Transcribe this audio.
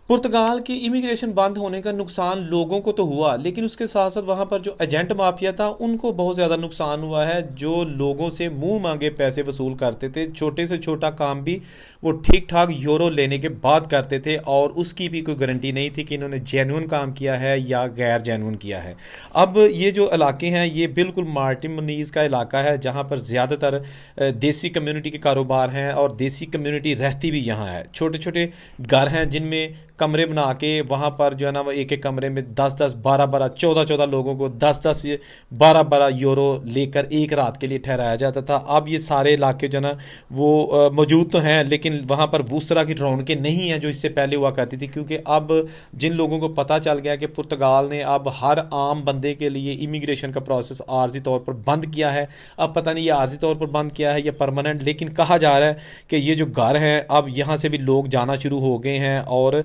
पुर्तगाल की इमिग्रेशन बंद होने का नुकसान लोगों को तो हुआ, लेकिन उसके साथ साथ वहाँ पर जो एजेंट माफिया था उनको बहुत ज़्यादा नुकसान हुआ है। जो लोगों से मुंह मांगे पैसे वसूल करते थे, छोटे से छोटा काम भी वो ठीक ठाक यूरो लेने के बाद करते थे, और उसकी भी कोई गारंटी नहीं थी कि इन्होंने जेन्युइन काम किया है या गैर जेन्युइन किया है। अब ये जो इलाके हैं ये बिल्कुल मार्टिन मुनीज का इलाका है, जहाँ पर ज़्यादातर देसी कम्युनिटी के कारोबार हैं, और देसी कम्युनिटी रहती भी यहाँ है। छोटे छोटे घर हैं जिनमें कमरे बना के वहाँ पर जो है ना वो एक एक कमरे में 10-10, 12-12, 14-14 लोगों को 10-10, 12-12 यूरो लेकर एक रात के लिए ठहराया जाता था। अब ये सारे इलाके जो है ना वो मौजूद तो हैं, लेकिन वहाँ पर उस तरह की रौनकें नहीं हैं जो इससे पहले हुआ करती थी, क्योंकि अब जिन लोगों को पता चल गया कि पुर्तगाल ने अब हर आम बंदे के लिए इमिग्रेशन का प्रोसेस आर्जी तौर पर बंद किया है। अब पता नहीं ये आर्जी तौर पर बंद किया है या परमानेंट, लेकिन कहा जा रहा है कि ये जो घर हैं अब यहाँ से भी लोग जाना शुरू हो गए हैं, और